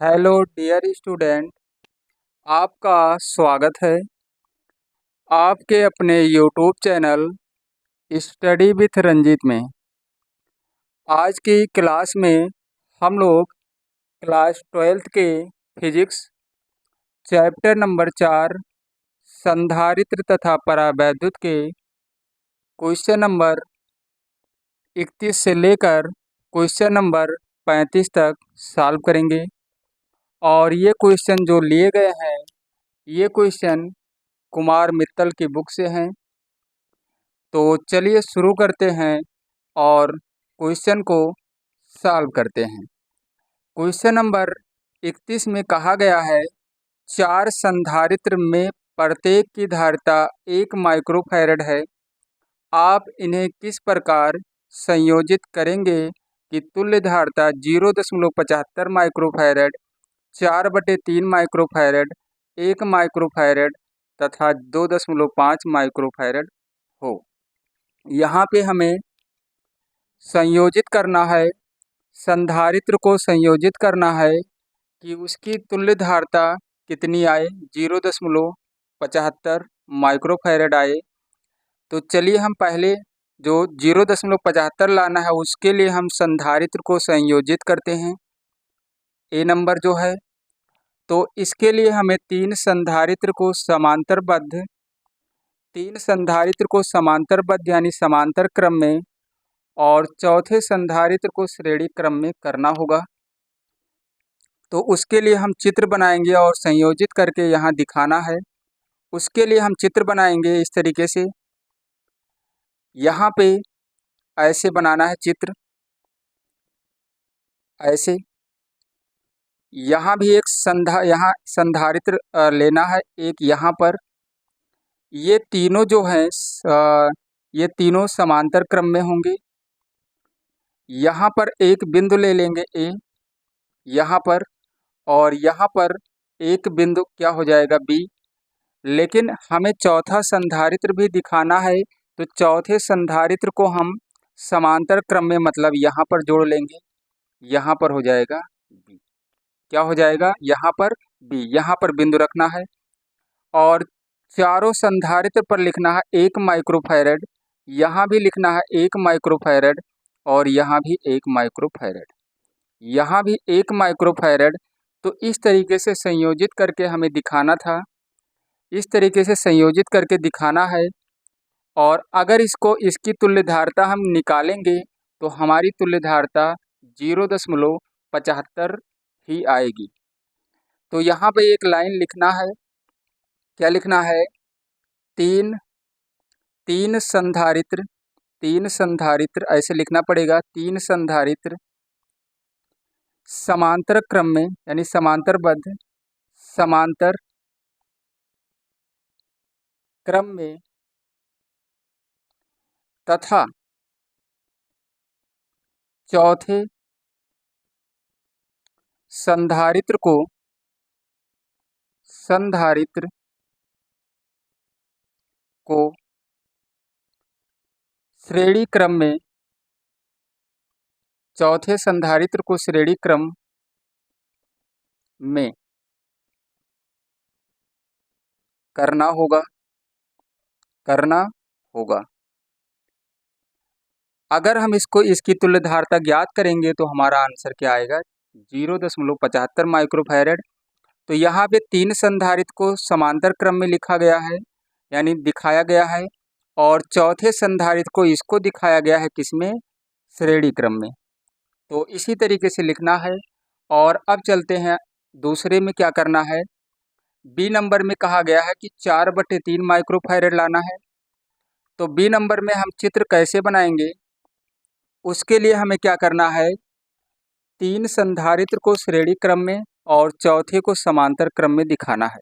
Hello dear student. आपका स्वागत है आपके अपने YouTube channel study with Ranjit में। आज की क्लास में हम लोग क्लास 12th के फिजिक्स चैप्टर नंबर 4 संधारित्र तथा परावैद्युत के क्वेश्चन नंबर 31 से लेकर क्वेश्चन नंबर 35 तक सॉल्व करेंगे। और ये क्वेश्चन जो लिए गए हैं ये क्वेश्चन कुमार मित्तल की बुक से हैं। तो चलिए शुरू करते हैं और क्वेश्चन को सॉल्व करते हैं। क्वेश्चन नंबर 31 में कहा गया है, चार संधारित्र में प्रत्येक की धारिता 1 माइक्रोफैरड है। आप इन्हें किस प्रकार संयोजित करेंगे कि तुल्य धारिता 0.75 माइक्रोफैरड, 4/3 माइक्रोफैरड, 1 माइक्रोफैरड तथा 2.5 माइक्रोफैरड हो। यहाँ पे हमें संयोजित करना है, संधारित्र को संयोजित करना है कि उसकी तुल्य धारिता कितनी आए, 0.75 माइक्रोफैरड आए। तो चलिए हम पहले जो 0.75 लाना है उसके लिए हम संधारित्र को संयोजित करते हैं। ए नंबर जो है, तो इसके लिए हमें तीन संधारित्र को समांतरबद्ध यानी समांतर क्रम में और चौथे संधारित्र को श्रेणी क्रम में करना होगा। तो उसके लिए हम चित्र बनाएंगे और संयोजित करके यहाँ दिखाना है। उसके लिए हम चित्र बनाएंगे इस तरीके से। यहाँ पे ऐसे बनाना है चित्र, ऐसे। यहाँ भी एक यहाँ संधारित्र लेना है, एक यहाँ पर। ये तीनों जो हैं ये तीनों समांतर क्रम में होंगे। यहाँ पर एक बिंदु ले लेंगे ए, यहाँ पर, और यहाँ पर एक बिंदु क्या हो जाएगा बी। लेकिन हमें चौथा संधारित्र भी दिखाना है, तो चौथे संधारित्र को हम समांतर क्रम में मतलब यहाँ पर जोड़ लेंगे। यहाँ पर हो जाएगा बी, क्या हो जाएगा यहाँ पर बी, यहाँ पर बिंदु रखना है। और चारों संधारित्र पर लिखना है 1 माइक्रोफैरड, यहाँ भी लिखना है 1 माइक्रोफैरड और यहाँ भी 1 माइक्रोफैरड, यहाँ भी 1 माइक्रोफैरड। तो इस तरीके से संयोजित करके हमें दिखाना था, इस तरीके से संयोजित करके दिखाना है। और अगर इसकी तुल्य धारिता हम निकालेंगे तो हमारी तुल्य धारिता 0.75 ही आएगी। तो यहाँ पे एक लाइन लिखना है, क्या लिखना है, तीन संधारित्र ऐसे लिखना पड़ेगा। 3 संधारित्र समांतर क्रम में यानी समांतर क्रम में तथा चौथे संधारित्र को श्रेणी क्रम में, चौथे संधारित्र को श्रेणी क्रम में करना होगा। अगर हम इसकी तुल्य धारिता ज्ञात करेंगे तो हमारा आंसर क्या आएगा, 0.75 माइक्रोफैरड। तो यहाँ पे 3 संधारित्र को समांतर क्रम में लिखा गया है यानी दिखाया गया है, और चौथे संधारित्र को इसको दिखाया गया है किसमें, श्रेणी क्रम में। तो इसी तरीके से लिखना है। और अब चलते हैं दूसरे में क्या करना है। बी नंबर में कहा गया है कि 4/3 माइक्रोफैरड लाना है। तो बी नंबर में हम चित्र कैसे बनाएंगे, उसके लिए हमें क्या करना है, 3 संधारित्र को श्रेणी क्रम में और चौथे को समांतर क्रम में दिखाना है।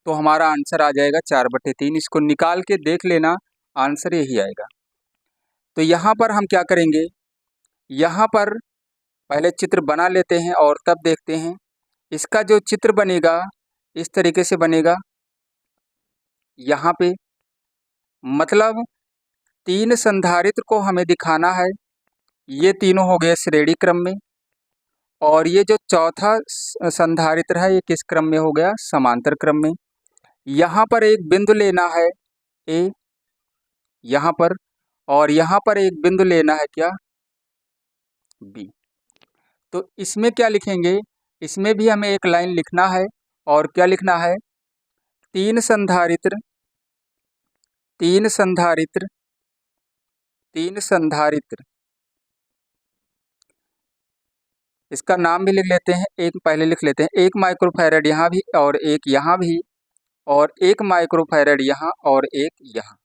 तो हमारा आंसर आ जाएगा 4/3। इसको निकाल के देख लेना, आंसर यही आएगा। तो यहाँ पर हम क्या करेंगे, यहाँ पर पहले चित्र बना लेते हैं और तब देखते हैं। इसका जो चित्र बनेगा इस तरीके से बनेगा। यहाँ पे मतलब 3 संधारित्र को हमें दिखाना है, ये तीनों हो गए श्रेणी क्रम में, और ये जो चौथा संधारित्र है ये किस क्रम में हो गया? समांतर क्रम में। यहाँ पर एक बिंदु लेना है ए, यहाँ पर, और यहाँ पर एक बिंदु लेना है क्या? बी। तो इसमें क्या लिखेंगे? इसमें भी हमें एक लाइन लिखना है, और क्या लिखना है? तीन संधारित्र, तीन संधारित्र, तीन संधारित्र, इसका नाम भी लिख लेते हैं। एक पहले लिख लेते हैं, 1 माइक्रोफैरड यहाँ भी और एक यहाँ भी, और 1 माइक्रोफैरड यहाँ और एक यहाँ।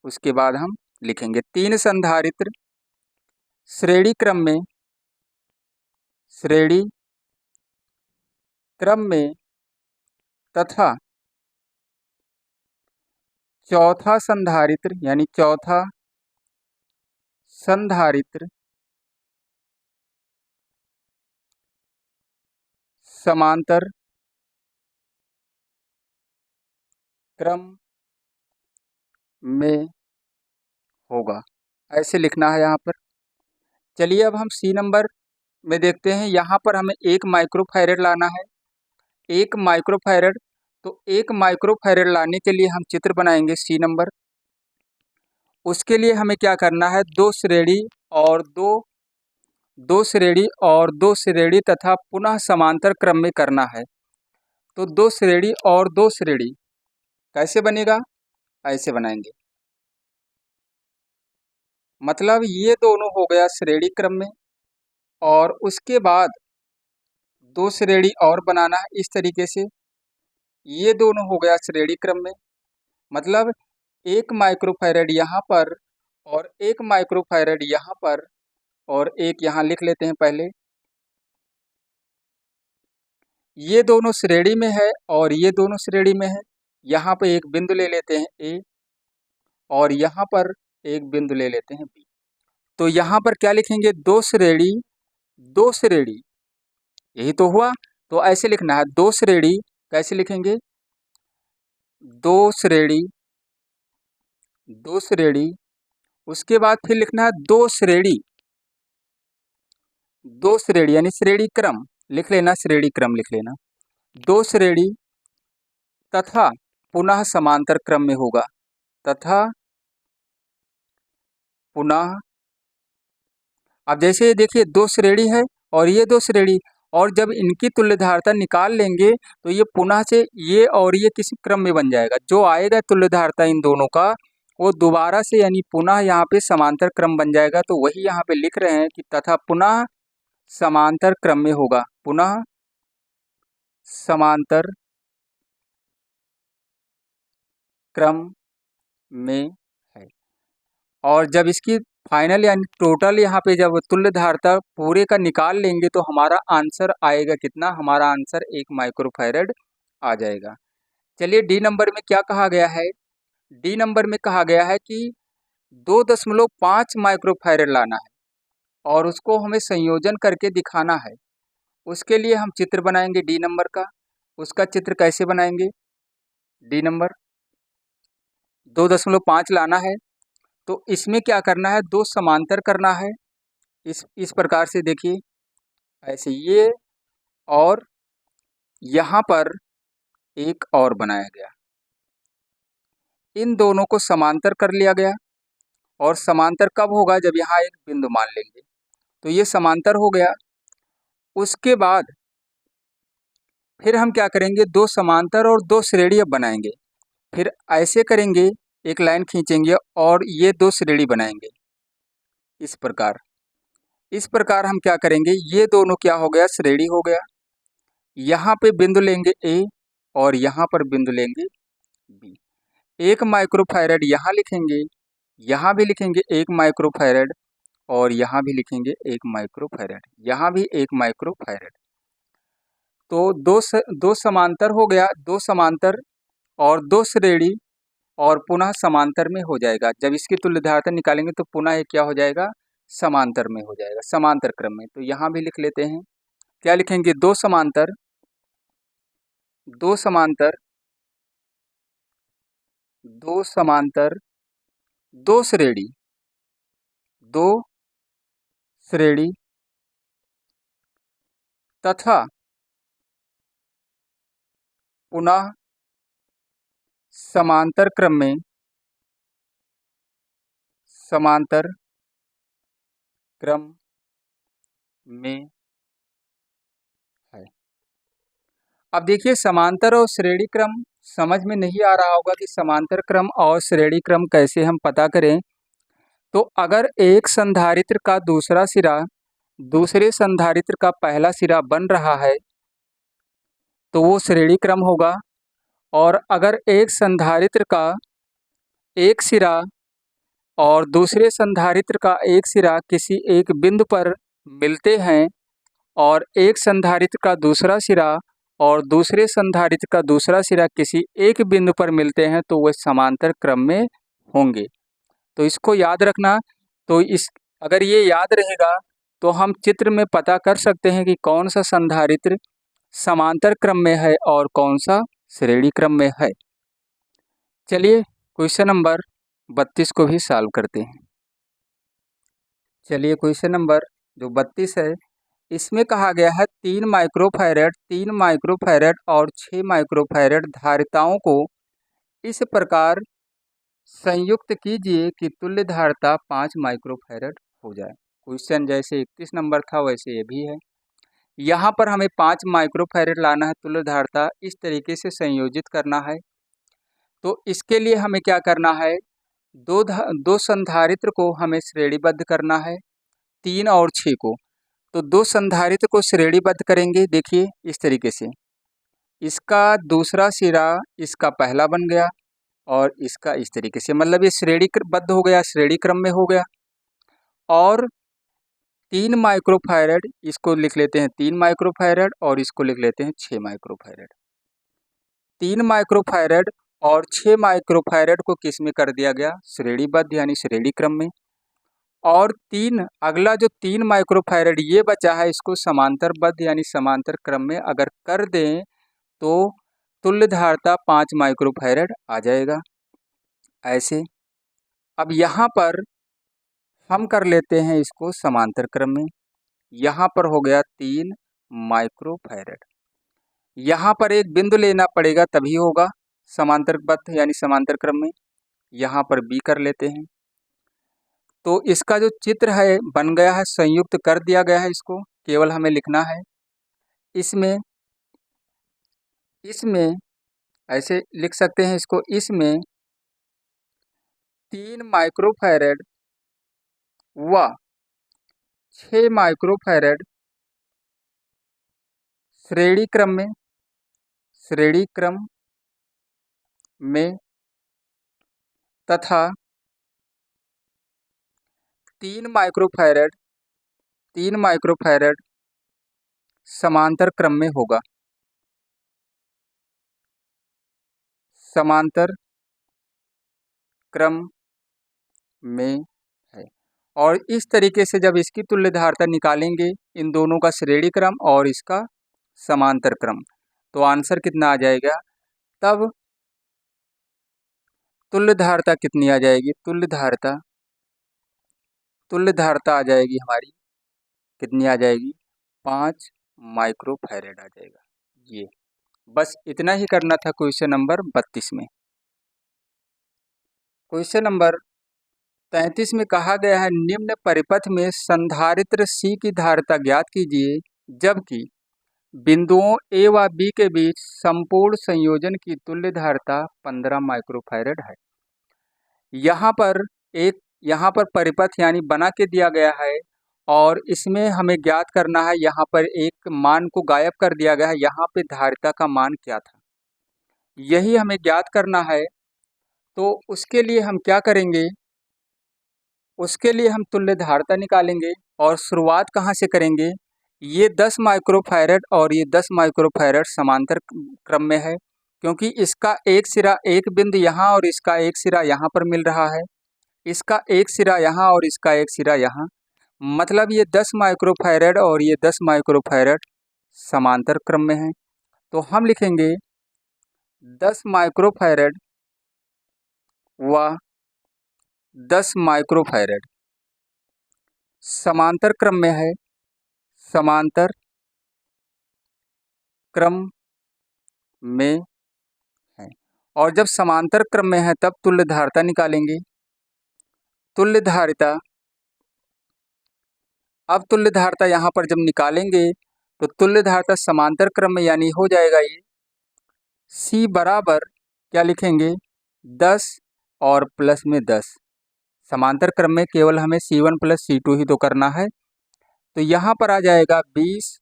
उसके बाद हम लिखेंगे तीन संधारित्र श्रेणी क्रम में, श्रेणी क्रम में तथा चौथा संधारित्र यानी चौथा संधारित्र समांतर क्रम में होगा। ऐसे लिखना है यहाँ पर। चलिए अब हम सी नंबर में देखते हैं। यहाँ पर हमें 1 माइक्रोफैरड लाना है, 1 माइक्रोफैरड। तो 1 माइक्रोफैरड लाने के लिए हम चित्र बनाएंगे सी नंबर। उसके लिए हमें क्या करना है? दो श्रेणी और दो श्रेणी और दो श्रेणी तथा पुनः समांतर क्रम में करना है। तो दो श्रेणी और दो श्रेणी कैसे बनेगा? ऐसे बनाएंगे, मतलब ये दोनों हो गया श्रेणी क्रम में, और उसके बाद दो श्रेणी और बनाना है इस तरीके से। ये दोनों हो गया श्रेणी क्रम में, मतलब 1 माइक्रोफैरड यहाँ पर और 1 माइक्रोफैरड यहाँ पर, और एक यहाँ लिख लेते हैं पहले। ये दोनों श्रेणी में है और ये दोनों श्रेणी में है। यहाँ पे एक बिंदु ले लेते हैं ए, और यहाँ पर एक बिंदु ले लेते हैं बी। तो यहाँ पर क्या लिखेंगे? दो श्रेणी, दो श्रेणी, यही तो हुआ। तो ऐसे लिखना है, दो श्रेणी। कैसे लिखेंगे? दो श्रेणी, दो श्रेणी। उसके बाद फिर लिखना है दो श्रेणी, दो श्रेणी यानी श्रेणी क्रम लिख लेना, श्रेणी क्रम लिख लेना। दो श्रेणी तथा पुनः समांतर क्रम में होगा, तथा पुनः। अब जैसे ये देखिए दो श्रेणी है और ये दो श्रेणी, और जब इनकी तुल्यधारता निकाल लेंगे तो ये पुनः से ये और ये किसी क्रम में बन जाएगा। जो आएगा तुल्यधारता इन दोनों का, वो दोबारा से यानी पुनः यहाँ पे समांतर क्रम बन जाएगा। तो वही यहाँ पे लिख रहे हैं कि तथा पुनः समांतर क्रम में होगा, पुनः समांतर क्रम में है। और जब इसकी फाइनल यानी टोटल यहाँ पे जब तुल्यधारता पूरे का निकाल लेंगे तो हमारा आंसर आएगा कितना? हमारा आंसर 1 माइक्रोफैरड आ जाएगा। चलिए डी नंबर में क्या कहा गया है? डी नंबर में कहा गया है कि 2.5 माइक्रोफैरड लाना है और उसको हमें संयोजन करके दिखाना है। उसके लिए हम चित्र बनाएंगे डी नंबर का। उसका चित्र कैसे बनाएंगे? डी नंबर 2.5 लाना है, तो इसमें क्या करना है? दो समांतर करना है। इस प्रकार से देखिए, ऐसे ये, और यहाँ पर एक और बनाया गया। इन दोनों को समांतर कर लिया गया। और समांतर कब होगा? जब यहाँ एक बिंदु मान लेंगे। तो ये समांतर हो गया। उसके बाद फिर हम क्या करेंगे? दो समांतर और दो श्रेणी अब बनाएंगे। फिर ऐसे करेंगे, एक लाइन खींचेंगे और ये दो श्रेणी बनाएंगे इस प्रकार। इस प्रकार हम क्या करेंगे? ये दोनों क्या हो गया? श्रेणी हो गया। यहाँ पे बिंदु लेंगे ए और यहाँ पर बिंदु लेंगे बी। 1 माइक्रोफैरड यहाँ लिखेंगे, यहाँ भी लिखेंगे 1 माइक्रोफैरड, और यहाँ भी लिखेंगे 1 माइक्रोफैरड, यहाँ भी 1 माइक्रोफैरड। तो दो समांतर हो गया, दो समांतर और दो श्रेणी, और पुनः समांतर में हो जाएगा। जब इसकी तुल्यधारता निकालेंगे तो पुनः ये क्या हो जाएगा? समांतर में हो जाएगा, समांतर क्रम में। तो यहाँ भी लिख लेते हैं, क्या लिखेंगे? दो समांतर, दो समांतर, दो समांतर, दो श्रेणी, दो श्रेणी तथा पुनः समांतर क्रम में समांतर क्रम में है। अब देखिए समांतर और श्रेणी क्रम समझ में नहीं आ रहा होगा कि समांतर क्रम और श्रेणी क्रम कैसे हम पता करें। तो अगर एक संधारित्र का दूसरा सिरा दूसरे संधारित्र का पहला सिरा बन रहा है तो वो श्रेणी क्रम होगा। और अगर एक संधारित्र का एक सिरा और दूसरे संधारित्र का एक सिरा किसी एक बिंदु पर मिलते हैं और एक संधारित्र का दूसरा सिरा और दूसरे संधारित्र का दूसरा सिरा किसी एक बिंदु पर मिलते हैं तो वह समांतर क्रम में होंगे। तो इसको याद रखना। तो अगर ये याद रहेगा तो हम चित्र में पता कर सकते हैं कि कौन सा संधारित्र समांतर क्रम में है और कौन सा श्रेणी क्रम में है। चलिए क्वेश्चन नंबर 32 को भी सॉल्व करते हैं। चलिए क्वेश्चन नंबर जो 32 है इसमें कहा गया है 3 माइक्रोफैरड और 6 माइक्रोफैरड धारिताओं को इस प्रकार संयुक्त कीजिए कि तुल्य धारिता 5 माइक्रोफैरड हो जाए। क्वेश्चन जैसे 31 नंबर था वैसे ये भी है। यहाँ पर हमें 5 माइक्रोफैरड लाना है, तुल्य धारिता इस तरीके से संयोजित करना है। तो इसके लिए हमें क्या करना है, दो संधारित्र को हमें श्रेणीबद्ध करना है, 3 और 6 को। तो दो संधारित्र को श्रेणीबद्ध करेंगे, देखिए इस तरीके से, इसका दूसरा सिरा इसका पहला बन गया और इसका इस तरीके से, मतलब ये श्रेणीबद्ध हो गया, श्रेणी क्रम में हो गया। और 3 माइक्रोफैरड इसको लिख लेते हैं 3 माइक्रोफैरड और इसको लिख लेते हैं 6 माइक्रोफैरड। 3 माइक्रोफैरड और 6 माइक्रोफैरड को किस में कर दिया गया, श्रेणीबद्ध यानी श्रेणी क्रम में। और अगला जो 3 माइक्रोफैरड ये बचा है इसको समांतरबद्ध यानी समांतर क्रम में अगर कर दें तो तुल्य धारिता 5 माइक्रोफैरड आ जाएगा ऐसे। अब यहाँ पर हम कर लेते हैं इसको समांतर क्रम में। यहाँ पर हो गया 3 माइक्रोफैरड, यहाँ पर एक बिंदु लेना पड़ेगा तभी होगा समांतरबद्ध यानी समांतर क्रम में। यहाँ पर बी कर लेते हैं। तो इसका जो चित्र है बन गया है, संयुक्त कर दिया गया है, इसको केवल हमें लिखना है। इसमें ऐसे लिख सकते हैं इसको, इसमें 3 माइक्रोफैरड व 6 माइक्रोफैरड श्रेणी क्रम में तथा 3 माइक्रोफैरड समांतर क्रम में होगा, समांतर क्रम में है। और इस तरीके से जब इसकी तुल्य धारिता निकालेंगे, इन दोनों का श्रेणी क्रम और इसका समांतर क्रम, तो आंसर कितना आ जाएगा, तब तुल्य धारिता कितनी आ जाएगी, तुल्य धारिता आ जाएगी हमारी, कितनी आ जाएगी, 5 माइक्रोफैरड आ जाएगा। ये बस इतना ही करना था क्वेश्चन नंबर 32 में। क्वेश्चन नंबर 33 में कहा गया है निम्न परिपथ में संधारित्र C की धारिता ज्ञात कीजिए जबकि बिंदुओं A व B के बीच संपूर्ण संयोजन की तुल्य धारिता 15 माइक्रोफैरड है। यहाँ पर परिपथ यानी बना के दिया गया है और इसमें हमें ज्ञात करना है, यहाँ पर एक मान को गायब कर दिया गया है, यहाँ पे धारिता का मान क्या था यही हमें ज्ञात करना है। तो उसके लिए हम क्या करेंगे, उसके लिए हम तुल्य धारिता निकालेंगे और शुरुआत कहाँ से करेंगे, ये 10 माइक्रोफैरड और ये 10 माइक्रोफैरड समांतर क्रम में है क्योंकि इसका एक सिरा एक बिंदु यहाँ और इसका एक सिरा यहाँ पर मिल रहा है, इसका एक सिरा यहाँ और इसका एक सिरा यहाँ, मतलब ये 10 माइक्रोफैरड और ये 10 माइक्रोफैरड समांतर क्रम में है। तो हम लिखेंगे 10 माइक्रोफैरड व 10 माइक्रोफैरड समांतर क्रम में है, समांतर क्रम में है। और जब समांतर क्रम में है तब तुल्य धारिता निकालेंगे। तुल्य धारिता, अब तुल्य धारिता यहाँ पर जब निकालेंगे तो तुल्य धारिता समांतर क्रम में यानी हो जाएगा ये C बराबर क्या लिखेंगे 10 और प्लस में 10। समांतर क्रम में केवल हमें C1 प्लस C2 ही तो करना है, तो यहाँ पर आ जाएगा 20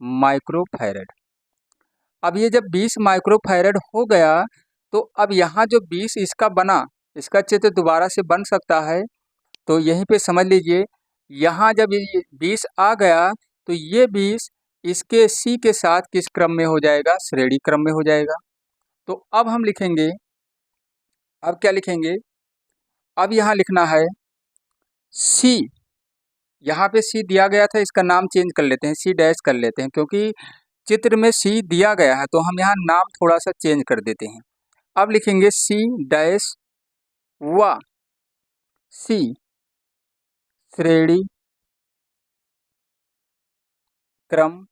माइक्रोफैरड। अब ये जब 20 माइक्रोफैरड हो गया तो अब यहाँ जो 20 इसका बना, इसका चित्र दोबारा से बन सकता है, तो यहीं पे समझ लीजिए यहाँ जब ये 20 आ गया तो ये 20 इसके C के साथ किस क्रम में हो जाएगा, श्रेणी क्रम में हो जाएगा। तो अब हम लिखेंगे, अब क्या लिखेंगे, अब यहाँ लिखना है C, यहाँ पे C दिया गया था, इसका नाम चेंज कर लेते हैं, C डैश कर लेते हैं, क्योंकि चित्र में C दिया गया है तो हम यहाँ नाम थोड़ा सा चेंज कर देते हैं। अब लिखेंगे C डैश व C श्रेणी क्रम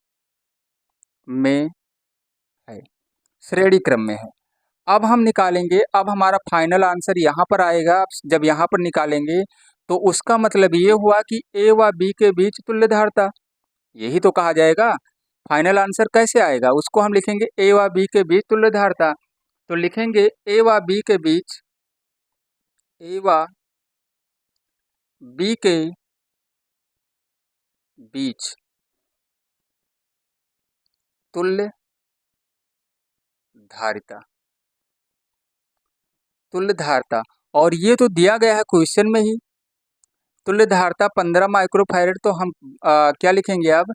में है, श्रेणी क्रम में है। अब हम निकालेंगे, अब हमारा फाइनल आंसर यहाँ पर आएगा। जब यहाँ पर निकालेंगे तो उसका मतलब ये हुआ कि A व B के बीच तुल्य धारिता, यही तो कहा जाएगा। फाइनल आंसर कैसे आएगा, उसको हम लिखेंगे A व B के बीच तुल्य धारिता। तो लिखेंगे A व B के बीच, A व B के बीच तुल्य धारिता, तुल्य धारिता। और ये तो दिया गया है क्वेश्चन में ही, तुल्य धारिता 15 माइक्रोफैरड। तो हम क्या लिखेंगे अब,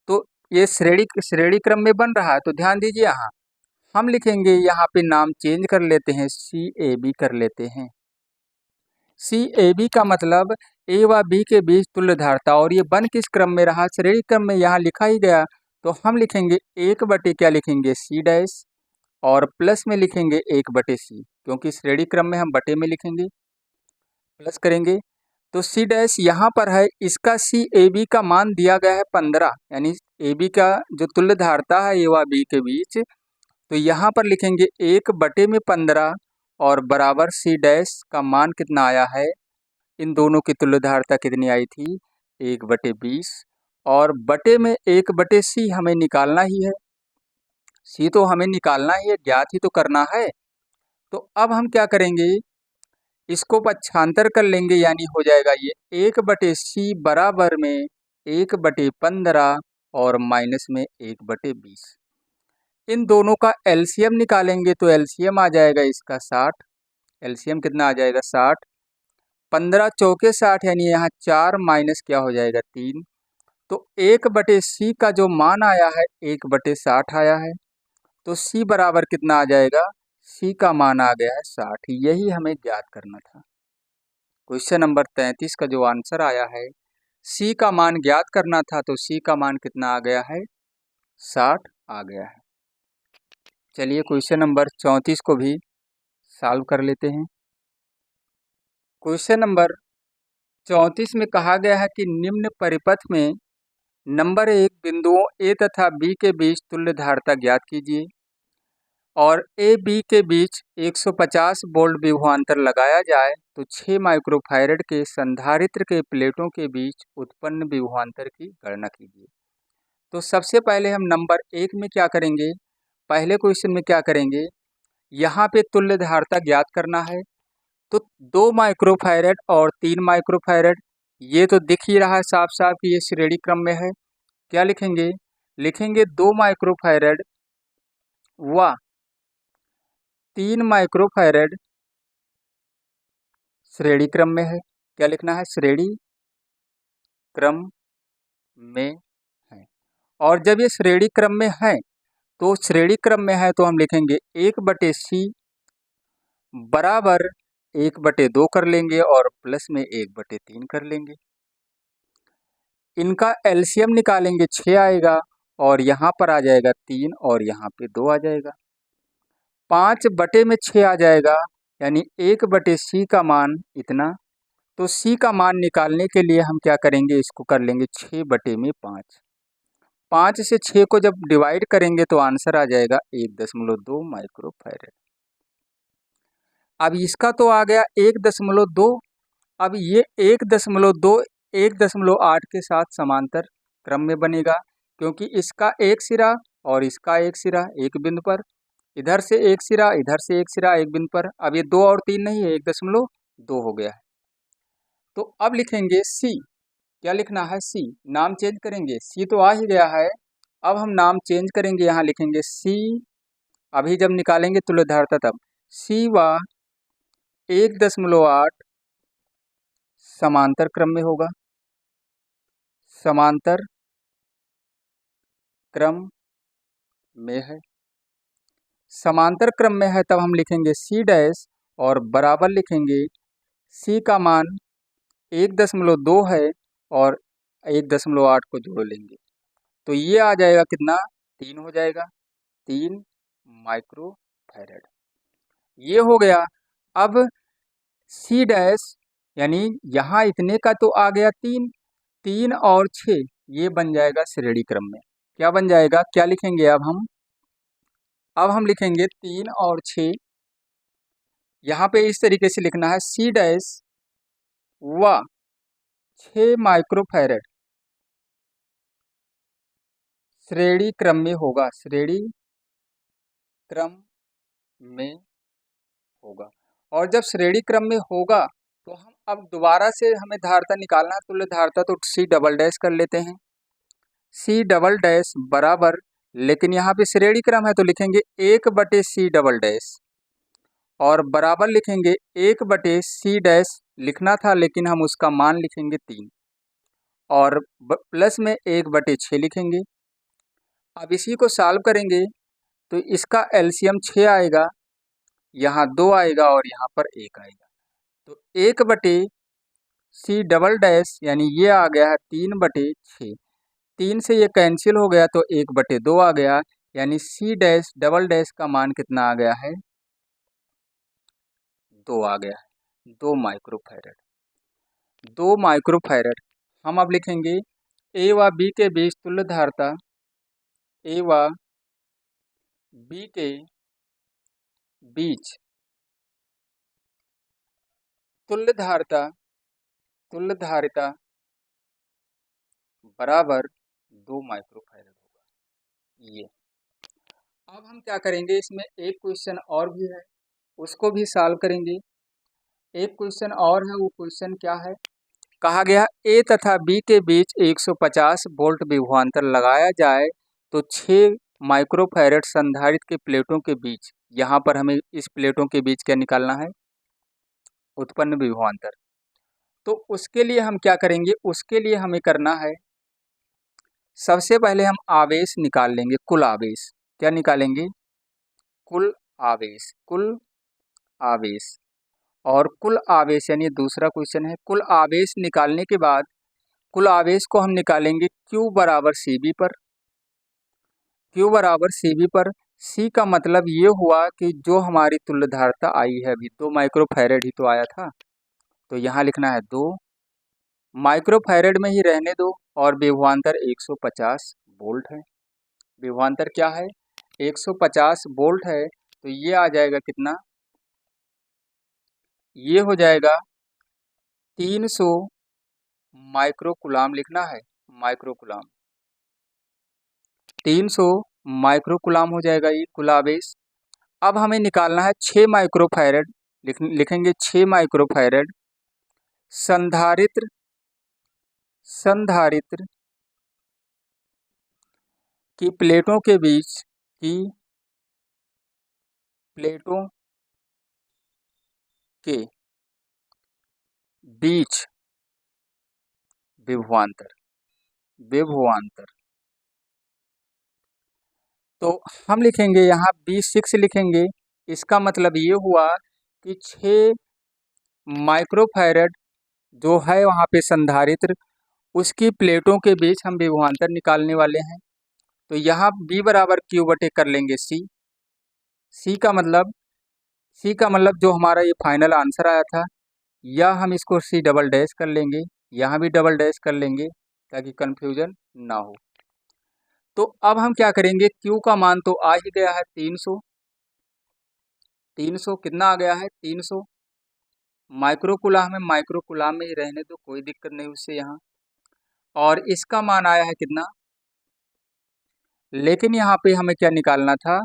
तो ये श्रेणी क्रम में बन रहा है, तो ध्यान दीजिए यहाँ हम लिखेंगे, यहाँ पे नाम चेंज कर लेते हैं, CAB कर लेते हैं। CAB का मतलब A व B के बीच तुल्य धारिता, और ये बन किस क्रम में रहा, श्रेणी क्रम में, यहाँ लिखा ही गया। तो हम लिखेंगे 1 क्या लिखेंगे C डैश, और प्लस में लिखेंगे 1/C, क्योंकि श्रेणी क्रम में हम बटे में लिखेंगे, प्लस करेंगे। तो C डैश यहाँ पर है, इसका CAB का मान दिया गया है 15, यानी AB का जो तुल्य धारिता है A व B के बीच, तो यहाँ पर लिखेंगे 1/15 और बराबर C डैश का मान कितना आया है, इन दोनों की तुल्य धारिता कितनी आई थी, 1/20, और बटे में 1/C हमें निकालना ही है। C तो हमें निकालना ही है, ज्ञात ही तो करना है। तो अब हम क्या करेंगे, इसको पक्षांतर कर लेंगे, यानी हो जाएगा ये 1/C बराबर में 1/15 और माइनस में 1/20। इन दोनों का एलसीएम निकालेंगे तो एलसीएम आ जाएगा इसका 60। एलसीएम कितना आ जाएगा 60, 15 चौके 60, यानी यहाँ 4 माइनस क्या हो जाएगा 3। तो 1/C का जो मान आया है 1/60 आया है। तो C बराबर कितना आ जाएगा, C का मान आ गया है 60। यही हमें ज्ञात करना था। क्वेश्चन नंबर 33 का जो आंसर आया है, C का मान ज्ञात करना था, तो C का मान कितना आ गया है, 60 आ गया है। चलिए क्वेश्चन नंबर 34 को भी सॉल्व कर लेते हैं। क्वेश्चन नंबर 34 में कहा गया है कि निम्न परिपथ में नंबर 1 बिंदुओं A तथा B के बीच तुल्य धारिता ज्ञात कीजिए, और A B के बीच 150 वोल्ट विभवांतर लगाया जाए तो 6 माइक्रोफैरड के संधारित्र के प्लेटों के बीच उत्पन्न विभवांतर की गणना कीजिए। तो सबसे पहले हम नंबर 1 में क्या करेंगे, पहले क्वेश्चन में क्या करेंगे, यहाँ पे तुल्य धारिता ज्ञात करना है। तो 2 माइक्रोफैरड और 3 माइक्रोफैरड, ये तो दिख ही रहा है साफ साफ कि ये श्रेणी क्रम में है। क्या लिखेंगे, लिखेंगे 2 माइक्रोफैरड व 3 माइक्रोफैरड श्रेणी क्रम में है। क्या लिखना है, श्रेणी क्रम में है। और जब ये श्रेणी क्रम में है, तो श्रेणी क्रम में है तो हम लिखेंगे 1/C बराबर 1/2 कर लेंगे और प्लस में 1/3 कर लेंगे। इनका एलसीएम निकालेंगे, 6 आएगा, और यहाँ पर आ जाएगा 3 और यहाँ पे 2 आ जाएगा। 5/6 आ जाएगा, यानी 1/C का मान इतना। तो C का मान निकालने के लिए हम क्या करेंगे, इसको कर लेंगे 6/5। 5 से 6 को जब डिवाइड करेंगे तो आंसर आ जाएगा 1.2 माइक्रोफैरड। अब इसका तो आ गया 1.2, अब ये 1.2 1.8 के साथ समांतर क्रम में बनेगा, क्योंकि इसका एक सिरा और इसका एक सिरा एक बिंदु पर, इधर से एक सिरा इधर से एक सिरा एक बिंदु पर। अब ये 2 और 3 नहीं है, 1.2 हो गया है। तो अब लिखेंगे सी, क्या लिखना है, सी। नाम चेंज करेंगे, सी तो आ ही गया है, अब हम नाम चेंज करेंगे, यहाँ लिखेंगे सी। अभी जब निकालेंगे तुल्यधारता तब सी व 1.8 समांतर क्रम में होगा, समांतर क्रम में है। समांतर क्रम में है तब हम लिखेंगे सी डैश और बराबर लिखेंगे सी का मान 1.2 है और 1.8 को जोड़ लेंगे तो ये आ जाएगा कितना, 3 हो जाएगा, 3 माइक्रोफैरड। ये हो गया। अब सी डैश यानी यहाँ इतने का तो आ गया 3, 3 और 6 ये बन जाएगा श्रेणी क्रम में। क्या बन जाएगा, क्या लिखेंगे अब हम लिखेंगे 3 और 6। यहाँ पे इस तरीके से लिखना है सी डैश व 6 माइक्रोफैरड श्रेणी क्रम में होगा, श्रेणी क्रम में होगा। और जब श्रेणी क्रम में होगा तो हम अब दोबारा से हमें धारता निकालना है, तुल्य धारता, तो सी डबल डैश कर लेते हैं, सी डबल डैश बराबर, लेकिन यहाँ पे श्रेणी क्रम है तो लिखेंगे 1/c डबल डैश और बराबर लिखेंगे 1/c डैश लिखना था लेकिन हम उसका मान लिखेंगे 3 और प्लस में 1/6 लिखेंगे। अब इसी को सॉल्व करेंगे तो इसका एलसीएम 6 आएगा, यहाँ 2 आएगा और यहाँ पर 1 आएगा, तो 1/c डबल डैश यानी ये आ गया है 3/6, 3 से ये कैंसिल हो गया तो 1/2 आ गया, यानी सी डैश डबल डैश का मान कितना आ गया है, 2 आ गया है, 2 माइक्रोफैरड, 2 माइक्रोफैरड। हम अब लिखेंगे ए व बी के बीच तुल्य धारता, ए व बी के बीच तुल्य धारिता बराबर 2 माइक्रोफैरड होगा। ये अब हम क्या करेंगे, इसमें एक क्वेश्चन और भी है उसको भी सॉल्व करेंगे। एक क्वेश्चन और है, वो क्वेश्चन क्या है, कहा गया ए तथा बी के बीच 150 वोल्ट विभवांतर लगाया जाए तो 6 माइक्रोफैरड संधारित्र के प्लेटों के बीच, यहाँ पर हमें इस प्लेटों के बीच क्या निकालना है, उत्पन्न विभवांतर। तो उसके लिए हम क्या करेंगे, उसके लिए हमें करना है, सबसे पहले हम आवेश निकाल लेंगे, कुल आवेश। क्या निकालेंगे, कुल आवेश, कुल आवेश। और कुल आवेश यानी दूसरा क्वेश्चन है, कुल आवेश निकालने के बाद कुल आवेश को हम निकालेंगे Q बराबर CV पर, Q बराबर CV पर। C का मतलब ये हुआ कि जो हमारी तुल्य धारता आई है अभी 2 माइक्रोफैरड ही तो आया था, तो यहाँ लिखना है 2 माइक्रोफैरड में ही रहने दो और विभवांतर 150 वोल्ट है। विभवांतर क्या है, 150 वोल्ट है, तो ये आ जाएगा कितना, ये हो जाएगा 300 माइक्रोकुलाम लिखना है, माइक्रोकुलाम, 300 माइक्रोकुलाम हो जाएगा ये कुल आवेश। अब हमें निकालना है 6 माइक्रोफैरड, लिखेंगे 6 माइक्रोफैरड संधारित्र की प्लेटों के बीच, की प्लेटों के बीच विभवांतर, तो हम लिखेंगे यहाँ B6 लिखेंगे। इसका मतलब ये हुआ कि 6 माइक्रोफैरड जो है वहाँ पे संधारित्र, उसकी प्लेटों के बीच हम विभवांतर निकालने वाले हैं। तो यहाँ B बराबर Q बटे कर लेंगे C, C का मतलब जो हमारा ये फाइनल आंसर आया था, या हम इसको C डबल डैश कर लेंगे, यहाँ भी डबल डैश कर लेंगे ताकि कन्फ्यूजन ना हो। तो अब हम क्या करेंगे, Q का मान तो आ ही गया है 300, 300 कितना आ गया है 300 माइक्रोकुलाम है, माइक्रोकुलाम में ही रहने दो, कोई दिक्कत नहीं उससे यहाँ। और इसका मान आया है कितना, लेकिन यहाँ पे हमें क्या निकालना था,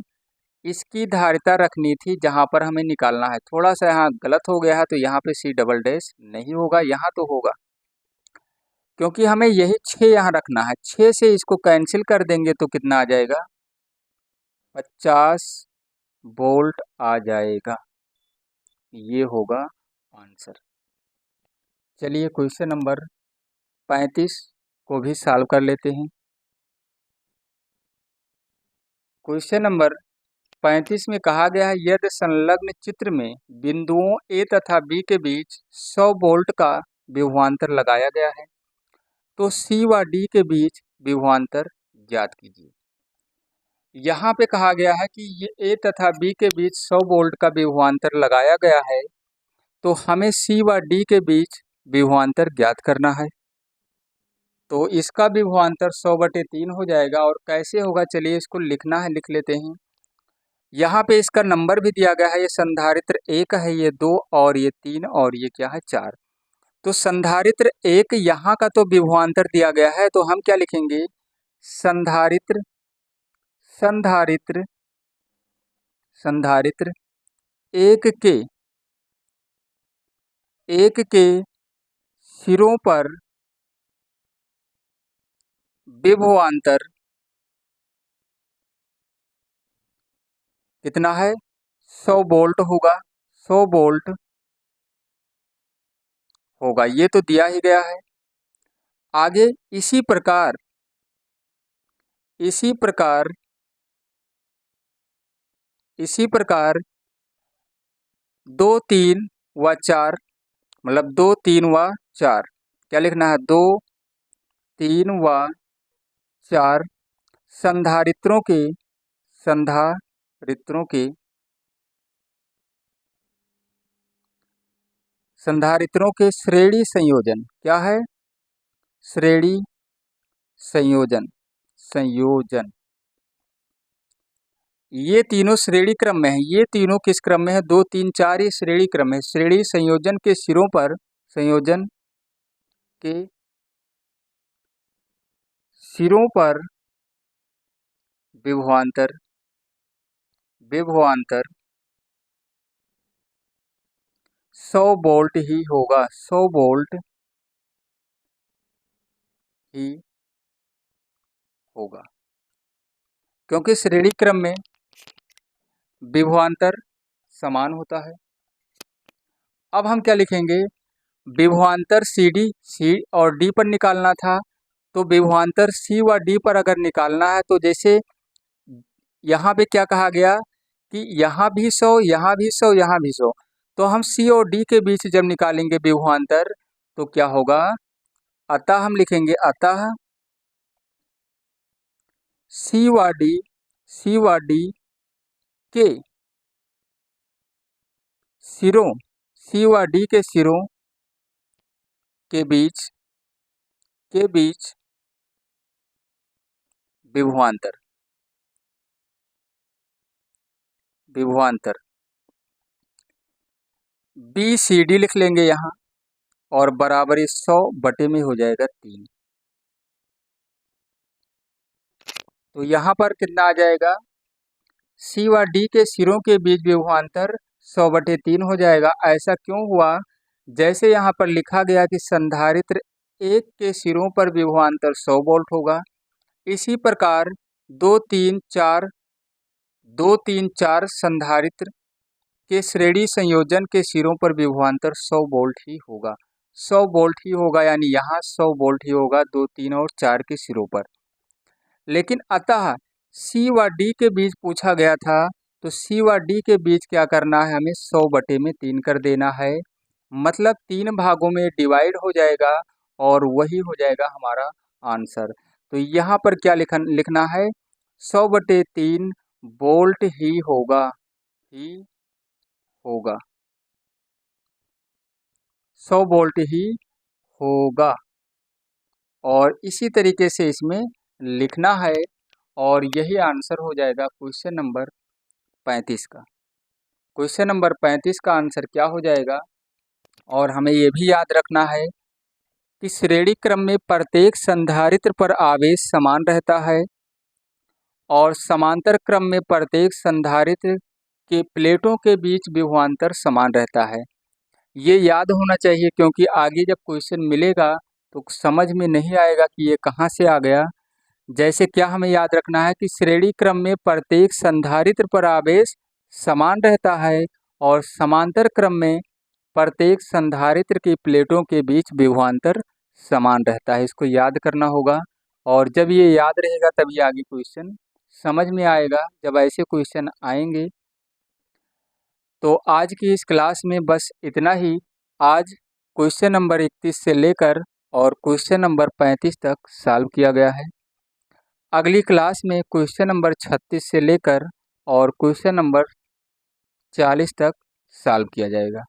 इसकी धारिता रखनी थी जहाँ पर हमें निकालना है। थोड़ा सा यहाँ गलत हो गया है, तो यहाँ पे C डबल डैश नहीं होगा, यहाँ तो होगा, क्योंकि हमें यही 6 यहाँ रखना है। 6 से इसको कैंसिल कर देंगे तो कितना आ जाएगा, 50 वोल्ट आ जाएगा। ये होगा आंसर। चलिए क्वेश्चन नंबर 35 को भी सॉल्व कर लेते हैं। क्वेश्चन नंबर 35 में कहा गया है, यदि संलग्न चित्र में बिंदुओं A तथा B के बीच 100 वोल्ट का विभवांतर लगाया गया है, तो C व D के बीच विभवांतर ज्ञात कीजिए। यहाँ पे कहा गया है कि ये A तथा B के बीच 100 वोल्ट का विभवांतर लगाया गया है, तो हमें C व D के बीच विभवांतर ज्ञात करना है। तो इसका विभवांतर 100/3 हो जाएगा। और कैसे होगा, चलिए इसको लिखना है, लिख लेते हैं। यहाँ पे इसका नंबर भी दिया गया है, ये संधारित्र 1 है, ये 2 और ये 3 और ये क्या है 4। तो संधारित्र 1 यहाँ का तो विभवांतर दिया गया है, तो हम क्या लिखेंगे, संधारित्र संधारित्र संधारित्र एक के सिरों पर विभवांतर कितना है, 100 वोल्ट होगा, 100 वोल्ट होगा, ये तो दिया ही गया है। आगे इसी प्रकार इसी प्रकार इसी प्रकार 2 3 व 4, मतलब 2 3 व 4, क्या लिखना है, 2 3 व 4 संधारित्रों के संधारित्रों के संधारित्रों के श्रेणी संयोजन, क्या है, श्रेणी संयोजन संयोजन ये तीनों श्रेणी क्रम में है। ये तीनों किस क्रम में है, 2 3 4, ये श्रेणी क्रम है। श्रेणी संयोजन के सिरों पर संयोजन के सिरों पर विभवांतर विभवांतर 100 वोल्ट ही होगा, 100 वोल्ट ही होगा, क्योंकि श्रेणी क्रम में विभवांतर समान होता है। अब हम क्या लिखेंगे, विभवांतर सी और डी पर निकालना था, तो विभवांतर सी व डी पर अगर निकालना है, तो जैसे यहाँ पे क्या कहा गया कि यहाँ भी 100, यहाँ भी 100, यहाँ भी 100, तो हम सी और डी के बीच जब निकालेंगे विभवांतर, तो क्या होगा, अतः हम लिखेंगे, अतः सी व डी के सिरों सी व डी के सिरों के बीच विभवांतर विभवांतर बी सी डी लिख लेंगे यहाँ, और बराबरी 100 बटे में हो जाएगा 3। तो यहाँ पर कितना आ जाएगा, सी व डी के सिरों के बीच विभवांतर 100/3 हो जाएगा। ऐसा क्यों हुआ, जैसे यहाँ पर लिखा गया कि संधारित्र 1 के सिरों पर विभवांतर 100 वोल्ट होगा, इसी प्रकार 2 3 4 संधारित्र के श्रेणी संयोजन के सिरों पर विभवांतर 100 वोल्ट ही होगा, 100 वोल्ट ही होगा, यानी यहाँ 100 वोल्ट ही होगा 2 3 और 4 के सिरों पर। लेकिन अतः सी व डी के बीच पूछा गया था, तो सी व डी के बीच क्या करना है, हमें 100/3 कर देना है, मतलब 3 भागों में डिवाइड हो जाएगा, और वही हो जाएगा हमारा आंसर। तो यहाँ पर क्या लिखना है, 100/3 वोल्ट ही होगा, ही होगा, 100 वोल्ट ही होगा। और इसी तरीके से इसमें लिखना है, और यही आंसर हो जाएगा क्वेश्चन नंबर 35 का। क्वेश्चन नंबर 35 का आंसर क्या हो जाएगा? और हमें ये भी याद रखना है कि श्रेणी क्रम में प्रत्येक संधारित्र पर आवेश समान रहता है और समांतर क्रम में प्रत्येक संधारित्र के प्लेटों के बीच विभवांतर समान रहता है। ये याद होना चाहिए, क्योंकि आगे जब क्वेश्चन मिलेगा तो समझ में नहीं आएगा कि ये कहाँ से आ गया। जैसे क्या हमें याद रखना है कि श्रेणी क्रम में प्रत्येक संधारित्र पर आवेश समान रहता है और समांतर क्रम में प्रत्येक संधारित्र की प्लेटों के बीच विभवांतर समान रहता है। इसको याद करना होगा, और जब ये याद रहेगा तभी आगे क्वेश्चन समझ में आएगा। जब ऐसे क्वेश्चन आएंगे तो आज की इस क्लास में बस इतना ही। आज क्वेश्चन नंबर 31 से लेकर और क्वेश्चन नंबर 35 तक सॉल्व किया गया है। अगली क्लास में क्वेश्चन नंबर 36 से लेकर और क्वेश्चन नंबर 40 तक सॉल्व किया जाएगा।